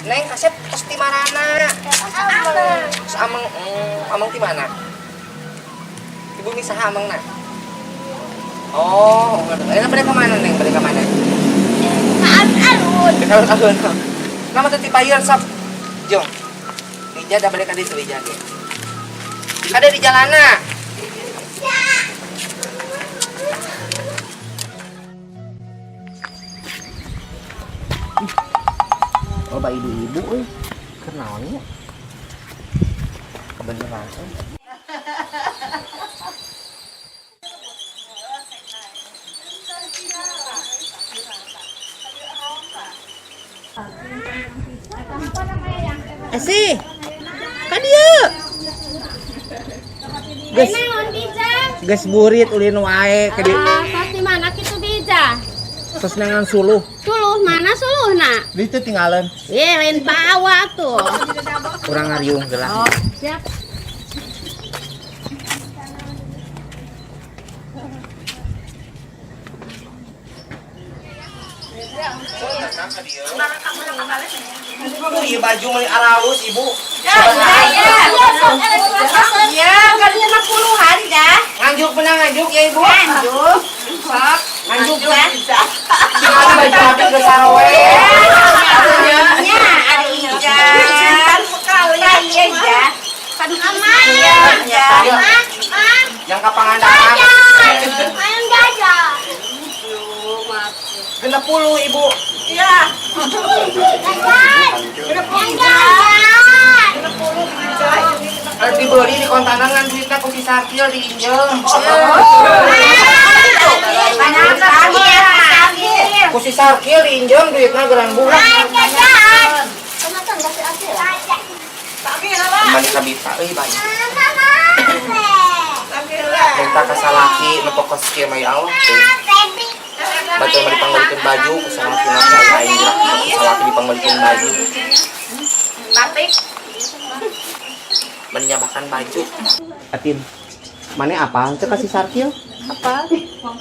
Neng kasep tos di manana? Terus amang di mana? Ibu misah amang na. Oh, enak pada kemana neng? Pada kemana? Alun-alun. Ke alun-alun. Nama tadi payer sap. Jom. Ija dah balik kali itu Ija. Ada di jalana. Oh, ba ibu-ibu euy. Kenaonnya? Kebeneran euy. Asih. Ka dieu. Geus naon bija? Geus burit ulin wae ke dieu. Pasti mana kitu bija? Tos nengan suluh. Suluh mana suluhna? Ditu tinggalan. Lain bawa tuh. Urang ngariung geula. Oh, siap. Iya baju meuli aralus ibu. Ya, kalian 50-an dah. Nganjuk menang nganjuk ya ibu. Lanjut. Sok. Nganjuk dah. Tinggal baju hati ke sarowe. Ya, ada ijan. Sekalian ya. Kan aman. Ya. Yang kapangandaran. Main jajan. 60 ibu. Ya. Harus dibeli di kontanan ngan duitnya ku si Sakil diinjem. Ku si Sakil diinjem duitnya gerang bulan. Kembali ka bisa euy bae. Minta ka salaki nu pokos kieu mah ya Allah. Baca mau dipanggilkan baju, kesalaki nafsu aing gerak, kesalaki dipanggilkan baju. Batik. Menyabahkan baju. Atin, mana apa? Cek kasih Sarkil? Apa?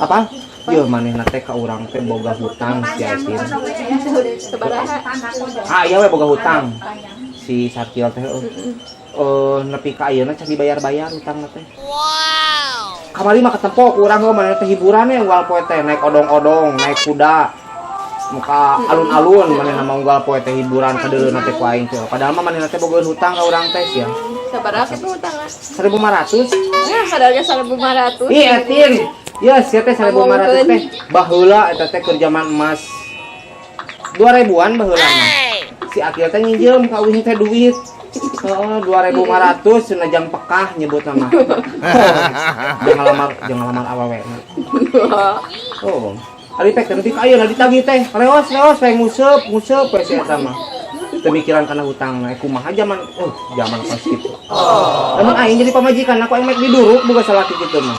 Apa? Yo mana nate ka urang teh boga hutang si Atin. Ah iya we boga hutang. Si Sarkil teh nepi ka ayeuna can dibayar-bayar hutang teh. Wow. Kamari mah ketempo urang heuh mana teh hiburan we unggal poe teh naik odong-odong, naik kuda. Muka alun-alun manehna mah unggal poe teh hiburan kadeuleuna teh ku aing teh. Padahal mah manehna teh boga hutang ka urang teh sia. Sabaraha kitu hutangna? 1.500. Ya, sadaya 1.500. Ih, Etin. Ya, sia teh 1.500 teh baheula eta teh keur zaman emas. 2000-an baheulana. Si Akil teh nginjem ka uing teh duit. Oh, 2.500 cenah pekah nyebut nama. Jangan lamar awewe. Oh. Ari teh teu ka ayeuna ditagih teh. Leos we nguseup we si eta mah. Pemikiran kana hutang kumaha zaman zaman pas kitu. Emang aing jadi pamajikan aku emek diduruk boga salaki kitu mah.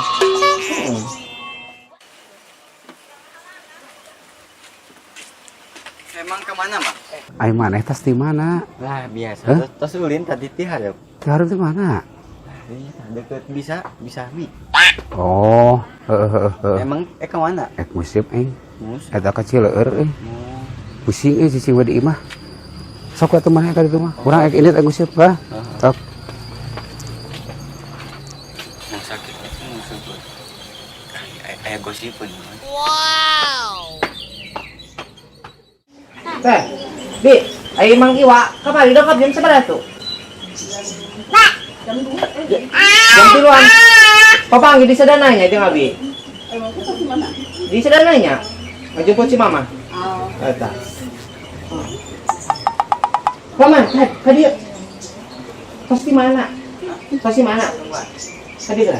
Emang kemana mah? Ai maneh tas di mana? Lah biasa, tos ulin tadi ti hareup. Hareup di mana? Deket bisa mi. Oh, Emang kemana? musim Mus. eta kecileur pusing cicing we di imah. Sok atuh maneh ka ditu mah. Urang ini musim bah. Sok. Yang sakit itu musuh. Aya gosipun. Teh, Bi, ai Mang Iwa, kamari dongkap jam sabaraha tuh? Jam 3-an. Papanggih di sadananya jeung abi. Di sadananya. Ngajemput si Mama. Oh. Eta. Paman, ka dieu. Tos di mana? Tos di mana? Ka dieu lah.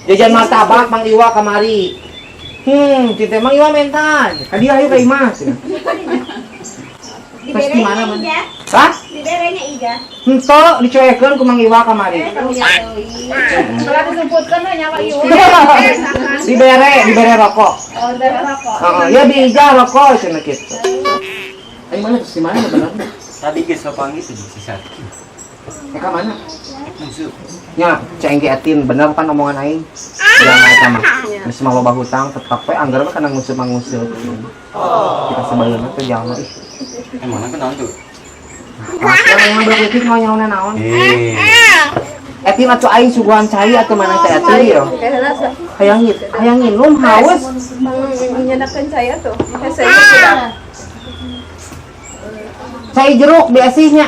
Jajan martabak Mang Iwa kamari. Cinta Mang Iwa mental. Kadi ayo ka imah. Pas di mana man? Hah? Di derenya Ija. Henteu dicuekeun ku Mang Iwa kamari. Kalau disebutkan nya Pak Iwa. Dibere rokok. Oh, dari rokok. Heeh, ya bija rokok cenah kitu. Ayo mana di mana bener? Tadi geus panggil si Sakil. Eka mana? Musuh. Nya, ceng ge etin bener kan omongan aing. Jangan eta mah. Geus mah loba hutang tetep we anggar mah kana nguseup-nguseup. Kita sebageuna teh jalma ih. Emang apa naon tuh? Asal yang berleutik mau nyaona naon? Etin atuh aing suguhan cai atuh mana teh etin yo. Hayang nginum haus. Menyenangkan saya tuh. Saya sudah. Cai jeruk biasanya.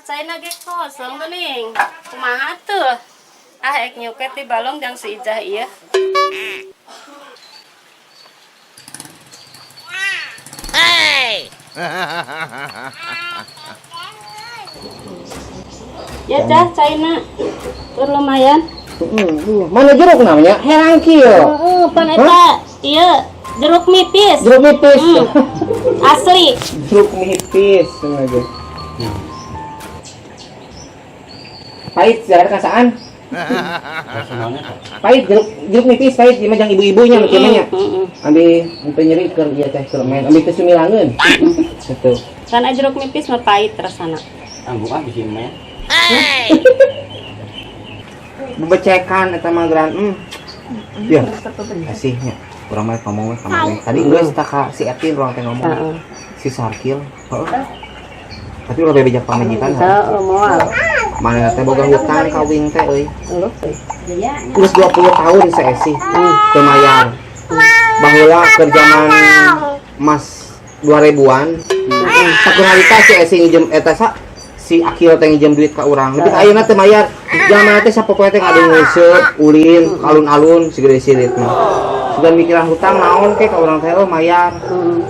Saya nage kosong tuh ning. Kumaha tuh? Ek nyuket di balong yang seijah iya. Ya dah, China. Lumayan. Mana jeruk namanya? Herang kieu. Pan eta iya jeruk nipis. Jeruk nipis. Asli. Jeruk nipis sengaja. Pahit, siar kasaan. Pahit, jeruk nipis pahit, di majang ibu-ibunya macamnya. Ambil untuk nyeri keur ieu teh keur main, ambil teh sumilangeun. Gitu. Kan jeruk nipis mah pahit rasana. Anggung ah bisin main. Bebecekan eta mah geran. Ya. Kasihnya. Urang mah ngomong kemarin. Tadi geus tah ka si Etin urang teh ngomong. Si Sarkil. Heeh. Tapi ulah bebejak pamajikan. Heeh, moal. Mana teh boga hutang kawin teh euy. Terus 20 tahun si Esi. Teu mayar. Baheula keur zaman Mas 2000-an. Sakunaita si Esi ngijem eta si Akil teh ngijem duit ka urang. Tapi ayeuna teh mayar. Zaman teh sapopoe teh ngadu ngeuseut, ulin, alun-alun sigede sirit mah. Sugan mikiran hutang naon ke ka urang teh mayar.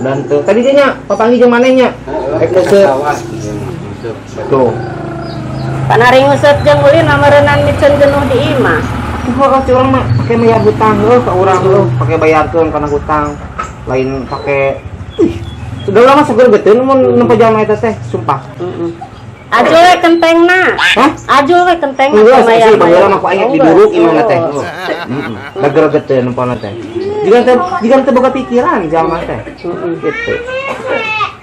Dan teu tadi dia nya papanggih jeung manehnya. Rek ngeuseut. Tuh. Panari ngusut jeung ulin amarenan miceun genuh di imah. Heeh, curang mah pake bayar hutang heuh ka urang heuh, pake bayarkeun kana hutang. Lain pake sudah lama seger betul mun nempo jalma eta teh, sumpah. Aju we kentengna. Hah? Aju we kentengna Enggak, sama sih baheula mah ku aya diduruk imahna teh. Dager geteun nempona teh. Jiga teh boga pikiran jalma teh. Gitu.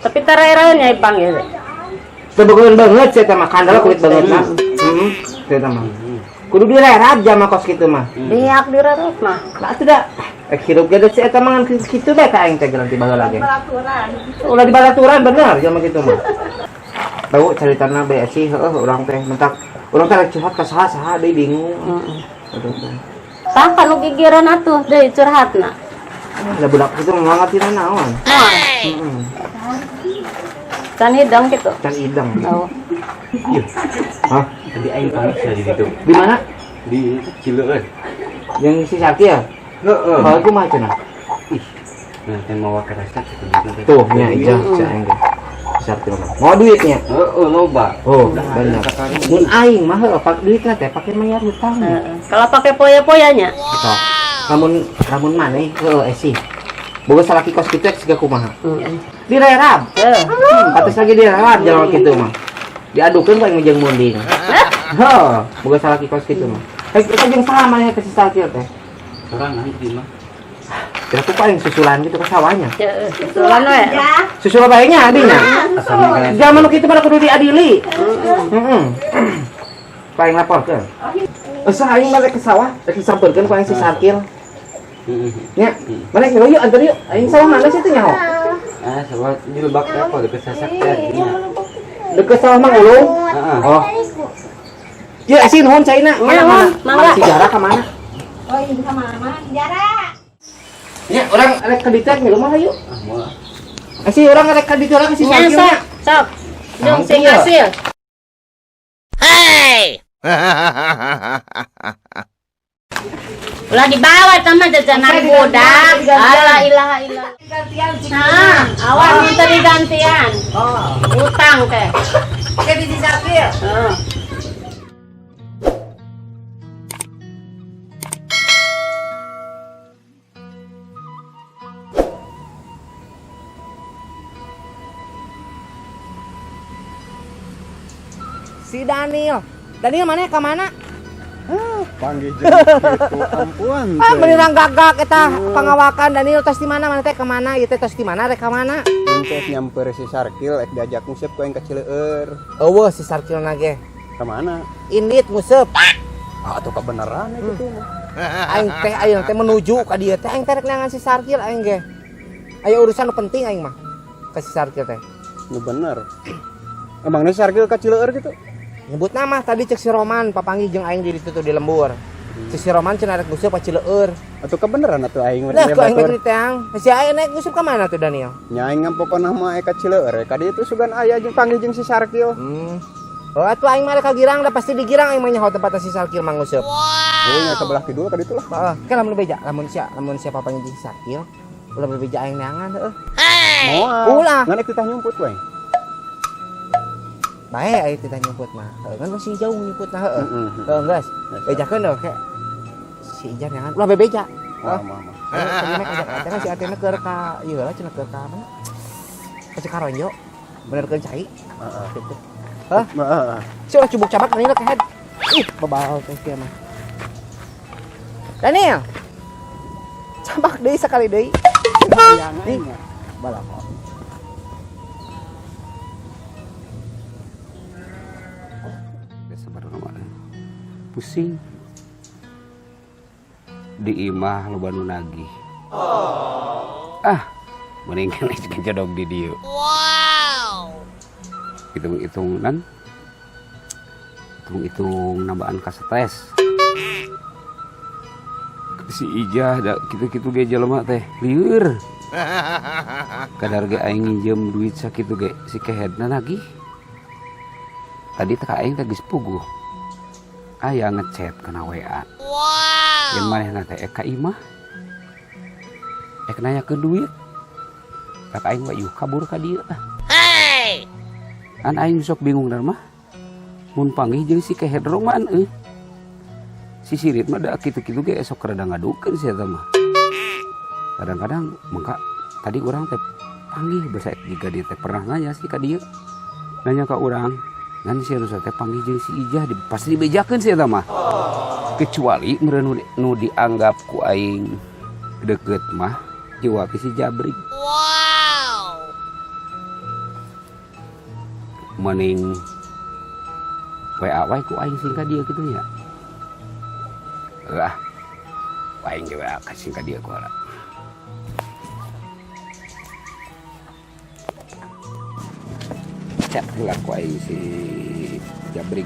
Tapi taraeun nya Ipang ya. Tebeugeun banget saya mah kandal kulit banget nah. Saya mah. Kudu direrab jalma kos kitu mah. Diak direrep mah. Lah atuh da. Hirup gede si eta mangan kitu bae ka aing teh geus baheula ge. Ulah di balaturan bener jalma kitu mah. Tahu caritana bae sih heuh urang teh mentak urang teh rek curhat ka saha-saha deui bingung. Aduh teh. Tah kanu gigireun atuh deui curhatna. Lah budak kitu ngangatina naon? Heeh. Can hidang gitu. Can idang. Tahu. Hah? Tadi aing pamit di situ. Di mana? Di Cileueun. Yang si Sakti ya? Heeh. Kalau aku mah cenah. Nah, teh mau ka rasa Tuh, nya ijah si aing teh. Sakti mah. Mau duitnya? Heeh, loba. Oh, benar. Mun aing mah heuh pak duitna teh pake mayar hutang. Kalau pakai poya-poyanya. Sok. Lamun maneh heuh esi. Boga salaki kos kitu siga kumaha? Direrab. Atas lagi direrab jalan kitu mah. Diadukeun bae jeung munding. Heuh, boga salaki kos kitu mah. Kita jeung saha maneh teh si Sakil teh. Orang nanti mah. Kira ku paling susulan gitu ke sawahnya. Heeh, susulan we. Susul bae-nya adinya. Asalnya kan Zaman nu kitu mah kudu diadili. Heeh. Paling laporkeun. Usah aing balik ke sawah, rek disampeurkeun ku aing si Sakil. Nya, mana yuk antar yuk. Aing sawah mana sih teh nyaho? ah sawah di Lebak apa deket Sasak teh. Deket sawah Mang Ulung. Heeh. Oh. Ya, sih nuhun caina. Mana? Mangga. Si Jara ka mana? Oh, ini sama mama, Jara. Ya, orang rek ka ditu ngilu mah yuk. Ah, moal. Si orang rek ka ditu lah si Sakil. Nyasa, sok. Jeung sing hasil. Ulah dibawa sama jajanan budak. La ilaha illallah. Nah, awas minta digantian. Utang teh. Oke, di Sakil. Heeh. Si Daniel. Daniel mana ka mana? Panggil gitu, ampun. Beneran gagak eta pengawakan Daniel tos di mana mana teh kemana ieu teh tos di mana rek ka mana? Untuk nyamper si Sarkil, ek diajak ngusep ku yang kecileur. Eueuh si Sarkilna ge. Kemana? Indit ngusep. Ah, tuh kebenaran gitu mah. Aing teh menuju ka dieu teh aing teh rek neangan si Sarkil aing ge. Aya urusan nu penting aing mah. Ka si Sarkil teh. Nu bener. Emangnya si Sarkil kecileur gitu? Nyebut nama tadi cek si Roman papanggih jeung aing di ditu di lembur. Cek si Roman cenah rek nguseup ka Cileur. Atuh kebenaran atuh aing Nah, ku aing beri teang. Si aing naik nguseup ka mana tuh Daniel? Nya aing ngampokona mah eka Cileur. Ka dieu tuh sugan aya jeung panggih jeung si Sarkil. Oh, atuh aing mah rek ka Girang, da pasti di Girang aing mah nyaho tempat si Sarkil mah nguseup. Oh, nya sebelah kidul ka ditu lah. Heeh, kan lamun beja, lamun sia papanggih jeung si Sarkil, ulah bebeja aing neangan heueuh. Moal. Ulah. Ngan ek ditah nyumput we. Bae aya teh nyumput mah. Heueuh, kan masih jauh nyumputna heueuh. Heueuh, geus. Bejakeun deh ke si Ijan neangan. Ulah bebeja. Mah. Kan si Atena keur ka ieu lah cenah keur ka mana? Ka Cikaronjo. Benerkeun cai. Heeh. Gitu. Hah? Heeh. Si ulah cubuk cabak Daniel ke head. Ih, babal teh kieu mah. Daniel. Cabak deui sakali deui. Nih. Balakon. Pusing di imah loba nu nagih. Mending kan jodoh di dieu. Hitung-hitung nambaan ka stres. Si Ijah da kitu-kitu ge jelema teh lieur. Kadar ge aing nginjem duit sakitu ge si kehedna nagih. Tadi teh aing teh geus puguh. Aya ngechat kana WA. Yang manehna teh ka imah. Nanya ke duit. Tak aing mah yuh kabur ka dieu. An aing sok bingung dar mah. Mun panggih jeung si Kehed Roman Si Sirit mah da kitu-kitu ge sok rada ngadukeun sia eta mah. Kadang-kadang mangka tadi urang teh panggih basa jiga dia teh pernah nanya sih ka dieu. Nanya ka urang. Ngan si Rusa teh panggih jeung si Ijah pasti dibejakeun si eta mah. Kecuali meureun nu dianggap ku aing deukeut mah jiwa si Jabrik. Mending WA wae ku aing sing ka dieu kitu nya. Aing ge WA ka sing ka dieu ku ala. Chat heula ku aing si Jabrik.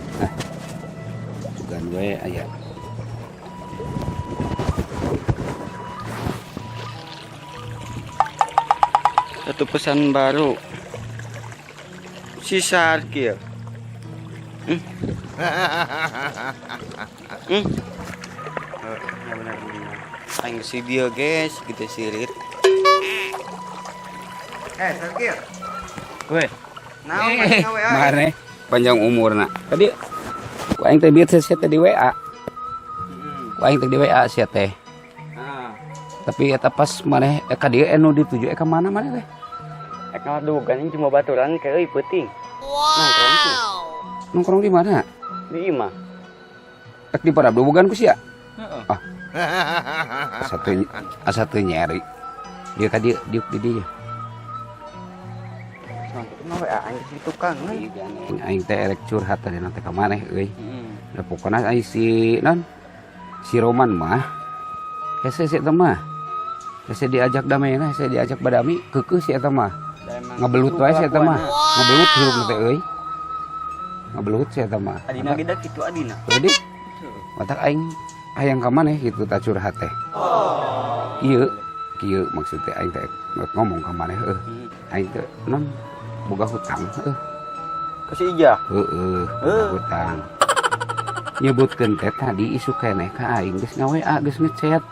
Sugan we aya. Satu pesan baru. Si Sarkil. Aing si dia guys, kita sirit. Sarkil. We. Naon WA? Mare panjang umurna. Tadi ku aing teh bieu sia teh di WA. Ku aing teh di WA sia teh. Tapi eta pas maneh ka dieu anu dituju ka mana maneh teh? Eka dugan cuma baturan ke euy peuting. Nongkrong di mana? Di imah. Tek di parab bukan ku sia. Asa teu nyeri. Dia ka dieu diuk di dieu. Mah WA aing si tukang Aing teh erek curhat tadi nanti ka maneh euy. Da pokona aing si Roman mah hese si eta mah. Hese diajak damai hese diajak badami keukeuh si eta mah. Ngabelut wae si eta mah. Ngabelut hirup teh euy. Ngabelut si eta mah. Adina geda kitu adina. Jadi matak aing hayang ka maneh kitu ta curhat teh. Ieu kieu maksud teh aing teh ngomong ka maneh aing teh non boga hutang Ka si Ijah. boga hutang. Nyebutkeun teh tadi isu keneh ka aing geus nga-WA geus ngechat.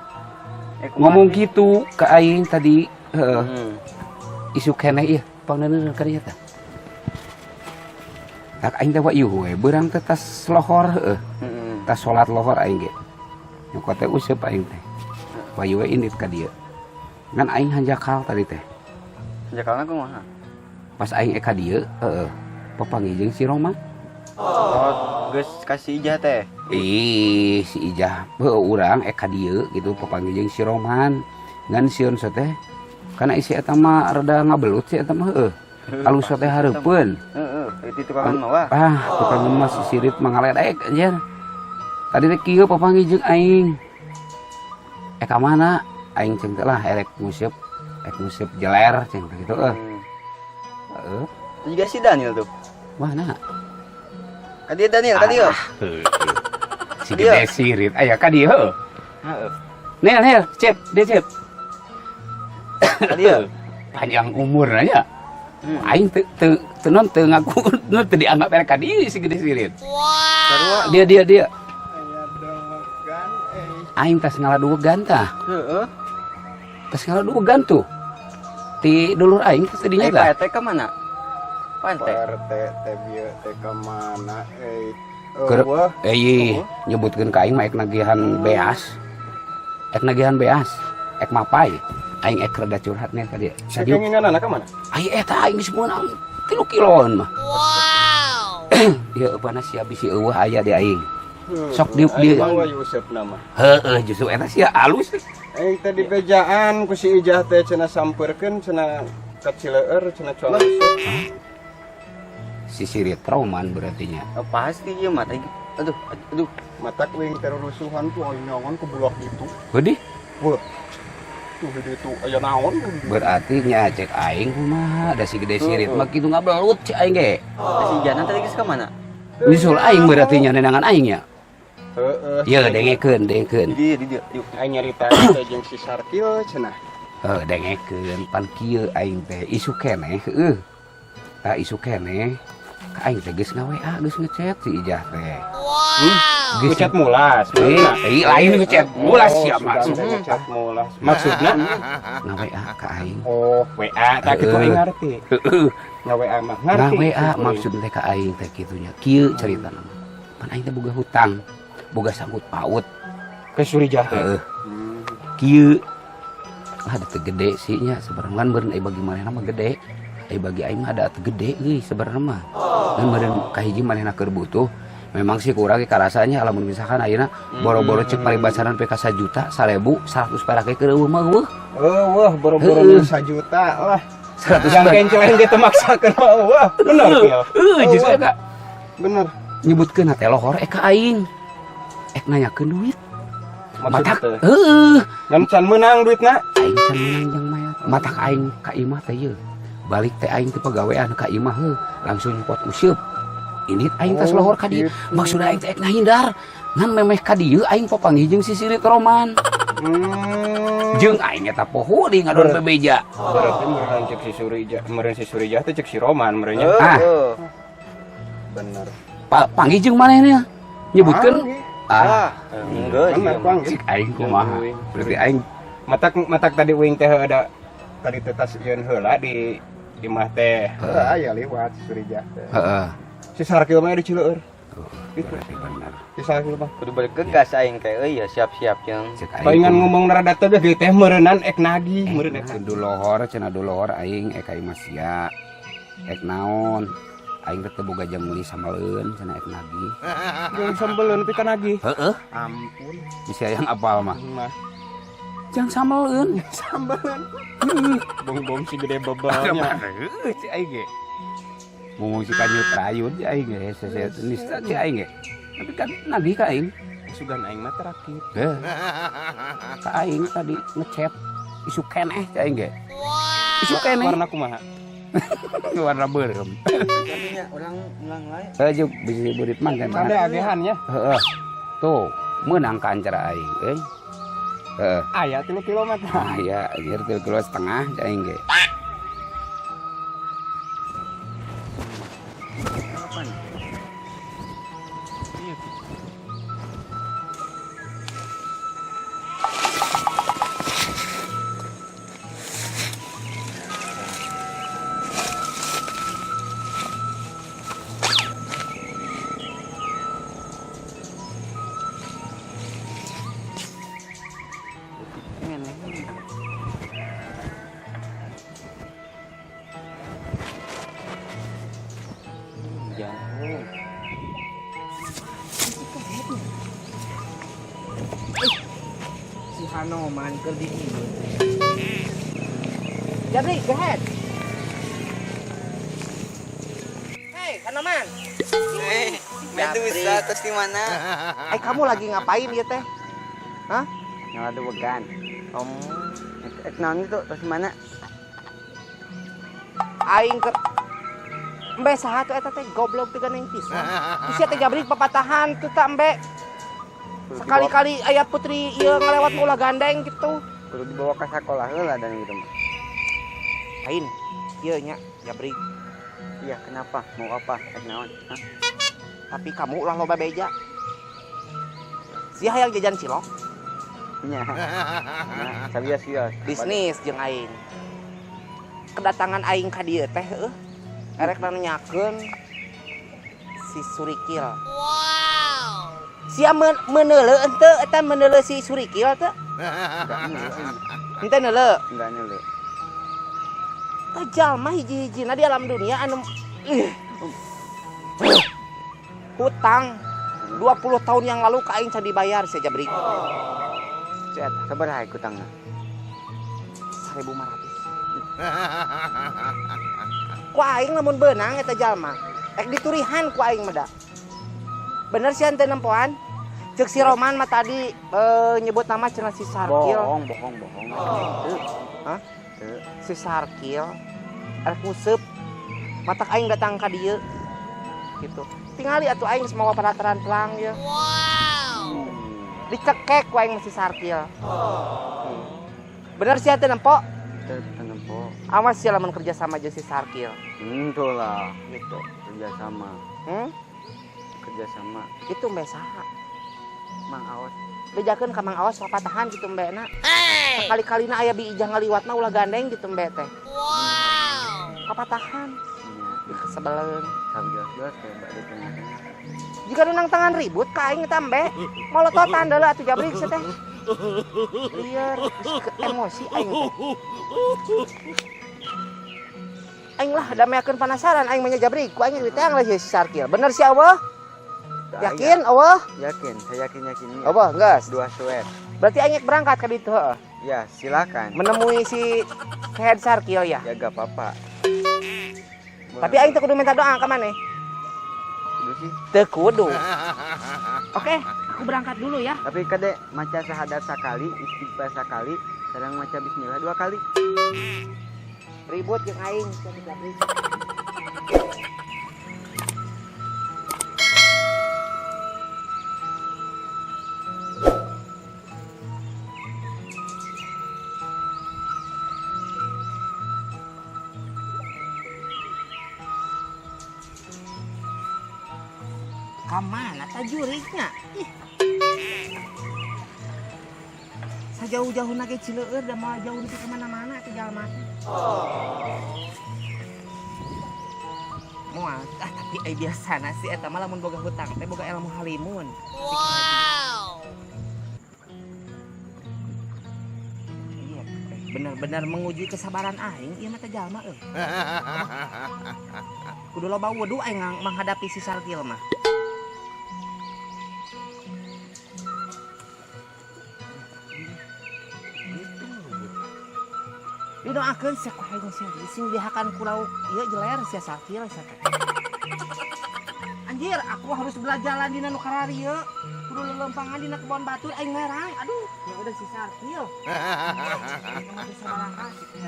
Ngomong gitu ka aing tadi isu keneh ieu pangneuneun ka dieu teh. Tak aing teh wayuh we beurang teh tas lohor tas salat lohor aing ge. Nyokot teh useup aing teh. Wayuh we indit ka dieu. Ngan aing hanjakal tadi teh. Hanjakalna kumaha? Pas aing ka dieu papanggih jeung si Roma. Oh, geus kasih Ijah teh. Ih, si Ijah urang ka dieu gitu papanggih jeung si Roman. Ngan sieun teh kana isi eta mah rada ngabelut si eta mah heuh. Alus teh hareupeun. Itu tukang mah. Tukang emas si Sirit mangaledek anjir. Tadi teh kieu papanggih jeung aing. Ka mana? Aing ceng teh lah erek nguseup jeler ceng gitu Heeh. Juga si Daniel tuh. Mana? Dia Daniel tadi yo. Si gede Sirit aya ka dieu heuh. Heeh. Nel, cep, dia cep. Tadi yo. Panjang umur aja. Aing teu ngaku nu teu dianggap erek ka dieu si gede Sirit. Sarua. Dia. Aing tas ngaladuwegan tah. Heeh. Tas ngaladuwegan tuh. Ti dulur aing teh dinya tah. Pak ka mana? Pante. Perte teh bieu teh ka mana Keur nyebutkeun ka aing mah ek nagihan beas. Ek mapai. Aing ek rada curhat nih ka dieu. sakinganana ka mana? Ai eta aing geus meunang 3 kiloan mah. Wow. Ieu upana sia bisi eueuh aya di aing. Sok di Bawa Yusuf nama. Heeh, justru eta sia alus. Aing teh di bejaan ku si Ijah teh cenah sampeurkeun cenah ka Cileueur cenah coba. Si Sirit Roman berarti nya. Pasti ieu mah teh. Aduh. Matak wing terusuhan ku aya naon ku bulah gitu. Heuh. Wah. Tuh di itu aya naon. Berarti nya cek aing kumaha da si gede Sirit mah kitu ngabelut cek aing ge. Si Jana tadi geus ka mana? Nyusul aing berarti nya nenangan aing nya. Heeh. Ieu dengekeun. Di dia. Yuk. Aing nyarita teh jeung si Sarkil cenah. Dengekeun pan kieu aing teh isu keneh heueuh. Tah isu keneh ka aing teh geus nga-WA geus ngechat si Ijah teh. Geus Ngechat mulas. Lain ngechat mulas sia maksudna. Ngechat mulas. Maksudna Nga-WA ka aing. oh WA tak kitu aing ngarti. Heeh. Nga-WA mah ngarti. Nga-WA maksud teh ka aing teh kitunya. Kieu caritana. Pan aing teh boga hutang, boga sangkut paut. Ke Surijah teh. Heeh. Kieu ada teu gede sih nya sebenarnya beureun bagi manehna mah gede. Bagi aing mah ada teu gede euy sebenarnya mah. Dan beureun kahiji manehna keur butuh. Memang sih kurang karasanya lamun misalkan ayeuna boro-boro cek paribasaran PK 1 juta, 1.000, 100 perak ke eueuh mah eueuh. Wah, boro-boro 1 juta lah. 100 Yang perak. kenceleng dia temaksakeun mah wah. Bener kieu. Justru eta Bener. nyebutkeun teh lohor ka aing. Nanyakeun duit. Matak Maksud teh. heueuh. Ngan can meunang duitna. Aing can menang jeung mayat. Matak aing ka imah teh ieu. Balik teh aing teh pagawean ka imah heuh, langsung nyepot useup. Ini aing tas lohor ka dieu. Maksud aing teh ngahindar. Ngan memeh ka dieu aing papanggih jeung si Sirit Roman. Jeung aing eta poho di ngadon bebeja. Berarti meureun cek si Surijah, meureun si Surijah teh cek si Roman meureunnya. Bener. Panggih jeung manehna. Nyebutkeun Enggak. Bener panggil. cik aing kumaha. Berarti aing Matak tadi wing teh ada tadi teh tas ieun heula di imah teh. Aya liwat si Surijah teh. heeh. Si Sarkil mah di Cileueur. Berarti bener. Si Sarkil mah. Kudu balik ke gas aing teh euy ya siap-siap jeung. Cek aing. Palingan ngomong rada teh ge teh meureunan ek nagih, meureun ek. Kudu lohor cenah dulur aing ka imah sia. Ek naon? Aing teh boga jam meuli samaleun cenah ek nagih. Jeung sambeleun pika nagih. Heeh. Ampun. Bisa yang apal mah. Mah Jangan samaleun. sambeleun. Bong-bong si gede bebalnya. Heeh, si aing ge. Ngomong si kanyut rayun si aing ge, sesea nista si aing ge. Tapi kan nagih ka aing. Sugan aing mah terakhir. Heh. Ka aing tadi ngechat isu keneh si aing ge. Isu keneh Warna kumaha? warna beureum. Jadinya ulang lain. Juk bisi burit mah kan. Tanda agehannya. Heeh. Tuh, meunang ka antara aing euy. Heeh. Aya 3 kilometer. Ah ya, anjir 3,5 kilo si aing ge. Kanoman keur diieu. Jabrik, go ahead. Hey, Kanoman. Medusa terus di mana? Kamu lagi ngapain ya teh? Hah? Ngaladuwegan. Naon itu terus di mana? Aing ke Mbe saha tuh eta teh goblok teh ganeng pisan. Terus sia teh Jabrik papatahan tuh tak Mbe. Sekali-kali aya putri ieu ngalewat ulah gandeng gitu. Kudu dibawa ke sekolah heula dan gitu mah. Ain, ieu nya Jabrik. Iya, kenapa? Mau apa? Naon? Hah? Tapi kamu ulah loba beja. Sia hayang jajan cilok. Nya. Nah, sabias-bias. Bisnis jeung aing. Kedatangan aing ka dieu teh heuh. Erek nanyakeun si Surikil. Wow. Sia meneuleu henteu eta meneuleu si Surikil teh? Henteu neuleu. Enggak neuleu. Tah jalma hiji-hijina di alam dunia anu hutang 20 tahun yang lalu ka aing can dibayar sia Jabrik. Cet, sabaraha hutangna? 1.500. Ku aing lamun beunang eta jalma, diturihan ku aing mah da. Bener sih henteu nempoan. Ceuk si Roman mah tadi nyebut nama cenah si Sarkil. Bohong. Hah? Si Sarkil arek nguseup matak aing datang ka dieu gitu. Tingali atuh aing semua parataran pelang ya. Wow. Dicekek ku aing si Sarkil. Bener sih teh nempo? Teu nempo. Awas sih lamun kerja sama jeung si Sarkil. Henteu lah, Gitu. kerja sama. Kerja sama. Itu mbe saha? Mang Aos. Bejakeun ka Mang Aos papatahan gitu mbe na. Sekali-kalina aya biijah ngaliwatna ulah gandeng gitu mbe teh. Wow. Papatahan. Iya, Sebeleun. sabias-bias kayak balik ke tengah. Jika nunang tangan ribut ka aing eta mbe. Molototan deuleu atuh Jabrik teh. Lieur emosi aing teh. Aing lah dameakeun panasaran aing mah nya Jabrik ku aing ditayang lah si Sarkil. Bener si Awah? Yakin Awah? Yakin, saya yakin. Awah geus. 2 suet. Berarti aing berangkat ka ditu heueuh. Ya, silakan. Menemui si Head Sarkil ya. Ya gak apa-apa. Tapi aing teu kudu minta doa ka maneh. Kudu sih. Teu kudu. Oke, aku berangkat dulu ya. Tapi kade maca syahadat sakali, istighfar sakali, sareng maca bismillah 2 kali. Ribut jeung aing cenah Jabrik. Kamana ta jurignya? Sajauh-jauh nage Cileueur da mah jauh ke mana-mana teh jalma. Moal, tapi biasana sih eta mah lamun boga hutang teh boga ilmu halimun. Wow. Iya, bener-bener menguji kesabaran aing ieu mah teh jalma euy. Kudu loba wudu aing menghadapi si Sarkil mah. Didoakeun sia ku aing sing dihakan ku lauk ieu jeler sia Sarkil sia teh. Anjir, aku harus belajaran dina nu kararieu. Kudu lelempangan dina kebon batur aing merang. Aduh, ya udah si Sarkil. Aing mah teh sabaraha si teh.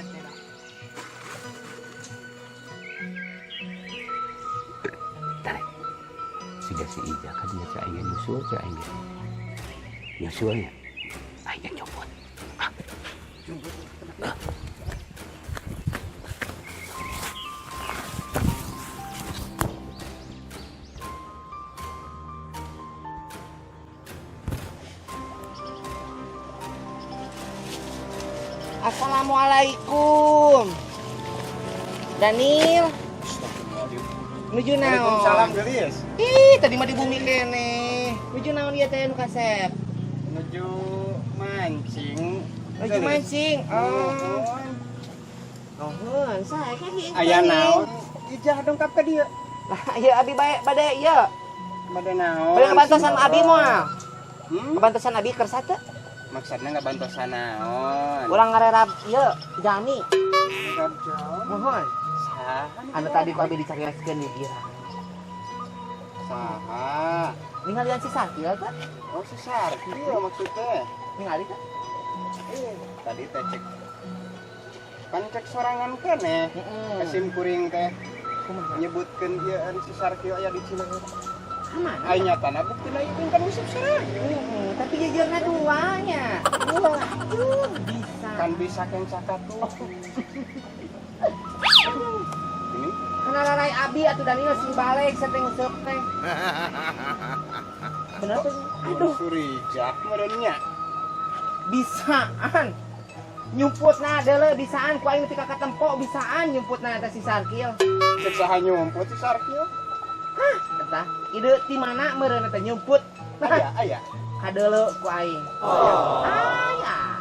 Siga si Ija kan dia cak aing nyusul cak aing. Nyusulnya aing copot. Assalamualaikum. Daniel. Nuju naon? Waalaikumsalam geulis. Ih, tadi mah di bumi kene. Nuju naon ieu teh nu kasep? Menuju mancing. Nuju mancing. Nuhun, sae ka hieu. Aya naon? Ijah dongkap ka dieu. Lah, ieu abi bade ieu. Bade naon? Bade kebantosan abi moal. Kebantosan abi keur sateu? Maksudnya nggak bantu naon. Urang ngarerab ieu Jani. Jauh. Mohon. Saha? Anu tadi ku abi dicarioskeun di girang. Saha? Ningalian si Sakil kan? Oh si Sarkil maksudnya. Ningali kan? Tadi teh cek. Kan cek sorangan keneh. Kasim kuring teh nyebutkeun ieu si Sarkil aya di Cileungeun. Aman. Ai nyatana buktina ieu kan musuh sarang. Tapi jejerna duanya. Waduh, bisa. Kan bisa keng sakatu. Ini Kana larai abi atuh Daniel sing balik seteng useup teh. Bener tuh. Aduh, Surijah merenya. bisaan. Nyumputna deuleu bisaan ku aing nepi ka katempo bisaan nyumputna eta si Sarkil. Cek saha nyumput si Sarkil. Eta ide ti mana meureun eta nyumput. Aya. Kadeuleu ku aing. Aya.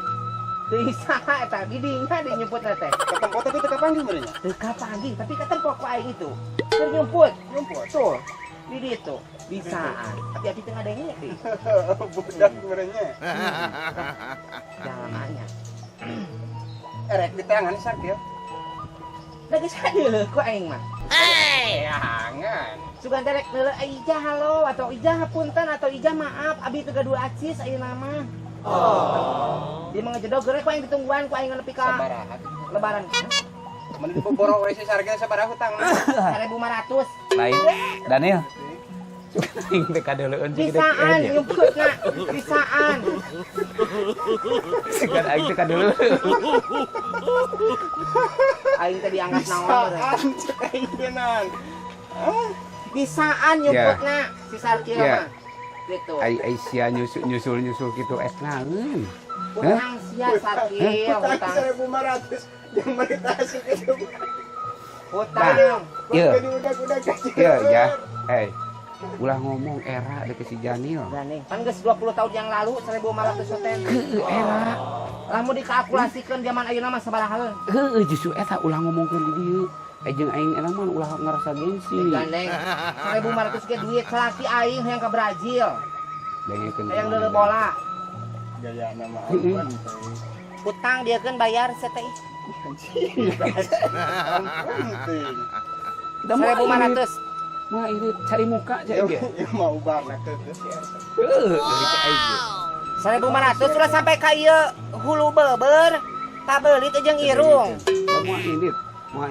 Bisa eta di dinya di nyumput teh. Ketempo tapi teu kapanggih merenya. Teu kapanggih tapi katempo ku aing itu. Keur nyumput. Betul. Di ditu bisaan. Tapi abi teu ngadenge deui. Budak merenya. Jangan nanya. Erek di tangan si Sarkil. Da geus hadeuleu ku aing mah. Jangan. Sugan derek neuleuh ijah halo atau ijah punten atau ijah maaf abi teu gaduh acis ayeuna mah. Dia mengejedog gerek ku aing ditungguan ku aing nepi ka Sabaraha. lebaran. Mun diboboro we si Sarkil sabaraha hutang. 1.500. Lain Daniel aing teh kadeuleueun jeung Bisaan nyumputna. Bisaan. Sigan aing teh kadeuleueun. Aing teh diangkat naon meureun. Bisaan cek aing tenan. Bisaan nyumputna si Sarkil Ya. mah. Gitu. Ai sia nyusul kitu es naeun. Utang sia Sarkil, Hutang utang. 1.500 yang meritasi itu. Utang. Iya. Jadi udah kecil. Iya ya. Ulah ngomong era deket si Janil. Gane, kan geus 20 tahun yang lalu 1.500 hotel. Era. Lamun dikalkulasikeun zaman ayeuna mah sabaraha heun? Heuh justru eta ulah ngomongkeun di dieu. Jeung aing eta mah ulah ngarasa gengsi. Gandeng. 1.500 ge duit selaki aing hayang ka Brazil. Dengekeun. Hayang deuleu bola. Gaya nama Heeh. Alban. Utang dia kan bayar CTI. Penting. 1.500. Mah irit cari muka cek ge. Ya mau banget tuh. Heuh, cek aing. 1.500 sudah sampai ka ieu hulu beber. Tabeuli teh jeung irung. Mah ini.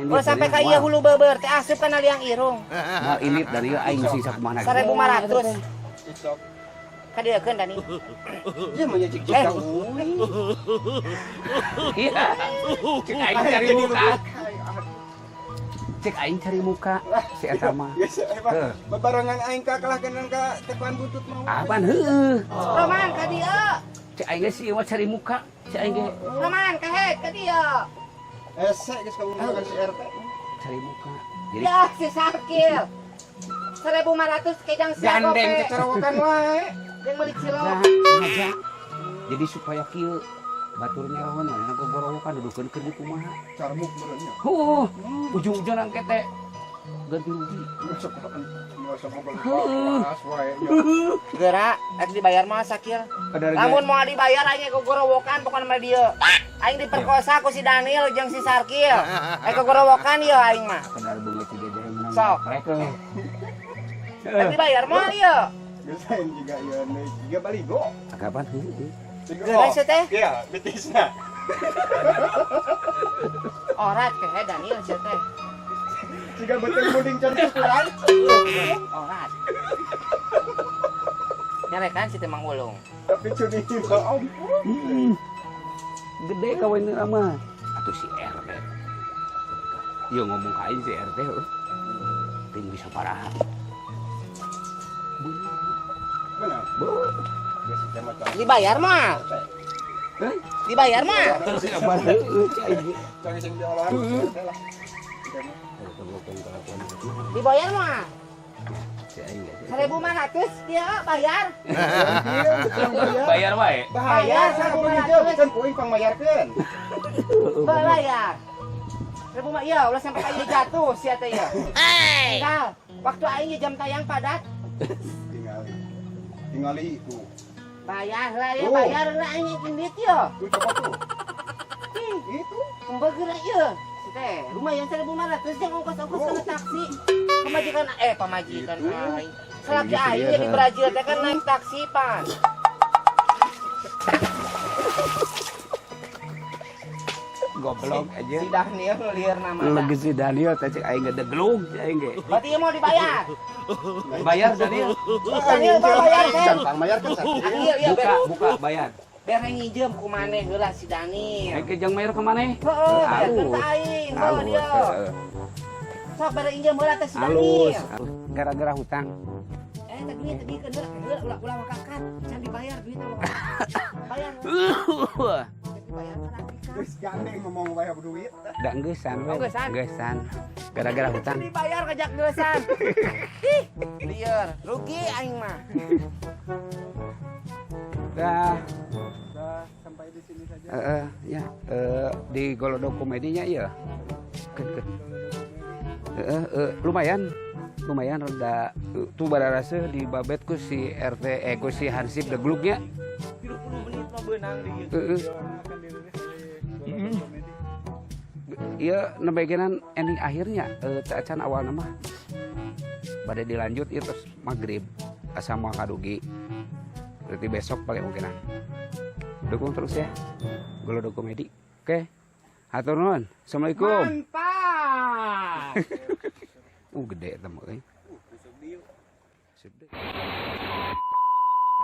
Udah sampai ka ieu hulu beber teh asup kana liang irung. Mah ini dari aing sing sakumaha. 1.500. Isok. Kadeukeun Dani. Dia menyejik jika Iya. Cek aing cari muka. Cek aing cari muka si eta mah. biasa emang bebarengan aing kalahkeun ka tekan butut mau. Apaan heuh. Roman ka dieu. Cek aing ge si mah cari muka. Cek aing ge Roman ka head ka dieu. Ese geus kamu si RT. cari muka. Jadi Ya si Sarkil. 1.500 kejang sia Gandeng gope. kecerowokan wae. Jeung meuli cilok. nah, ngajak. Jadi supaya kieu baturnya rawan aya gogorowokan dudukeun keur di kumaha. Carmuk merenya. Ujung-ujung angke teh ganti rugi. Pas wae. Geura rek dibayar mah Sakil. Lamun mau dibayar aing gogorowokan pokona mah dieu. Aing diperkosa ku si Daniel jeung si Sarkil. Gogorowokan ieu aing mah. Benar beungeut ti dia menang. Sok. Rek. Rek dibayar mah ieu. Geus juga ieu juga baligo. Kapan heuh? Geura sih teh. Iya, betisna. Orat ke Daniel sih teh. Juga betul muding cantik kurang. Orat. Nyarekan si Temang Ulung. Tapi cuni itu ampun. Gede kawannya mah. Atuh si RT. Yo ngomong ka aing si RT heuh. Ting bisa parah. Benar. Geus sama cowok. Dibayar mah. Dibayar mah. Sabar heuh cai ge. Cari sing diolah. Dibayar mah. Si aing ge. 1.500 dia bayar. Bayar wae. Bahaya saku hijau kan kuing pangmayarkeun. Bayar. 1.000 mah iya ulah sampai aing jatuh sia teh ya. Tinggal waktu aing jam tayang padat. Tingali itu. Bayar lah ya, bayar lah ini duit ya. Duit apa tuh? Itu. Kembali gerak ya. Teh, lumayan 1.500 yang ongkos-ongkos kena taksi. Pemajikan aing. Selagi aing di Brazil teh kan naik taksi, Pan. Goblok aja. Si Daniel liar nama. Lagi si Daniel teh cek aing gedeglung aing ge. Berarti mau dibayar. Bayar Daniel. Daniel bayar kan? Jangan bayar kan satu. Iya, Buka bayar. biar nginjem ku maneh heula si Daniel. Aing ke jang mayar ka maneh? Heeh, bayarkeun ka aing. Bawa dia. Sok bade injem heula teh si Halus. Daniel. Gara-gara hutang. Tadi kan ulah makakat, can dibayar duit lo. Bayar. Dibayar kan Afrika. Terus gandeng ngomong bayar duit. Da enggesan we. Enggesan? Enggesan. Gara-gara hutang. Dibayar kajak geusan. Ih, lieur, rugi aing mah. Dah. Udah sampai di sini saja. Ya. Di Golodok Komedinya ya. Lumayan rada tuh bararasa di babet ku si RT ku si Hansip deglugnya. 30 menit mah beunang di Iya, nebegenan ending akhirnya teu acan awal mah. Bade dilanjut ieu terus magrib asa moal kadugi. Berarti besok paling mungkinan. Dukung terus ya. Golodok Komedi. Oke. Hatur nuhun. Assalamualaikum. mantap. Gede eta mah euy. Sedih.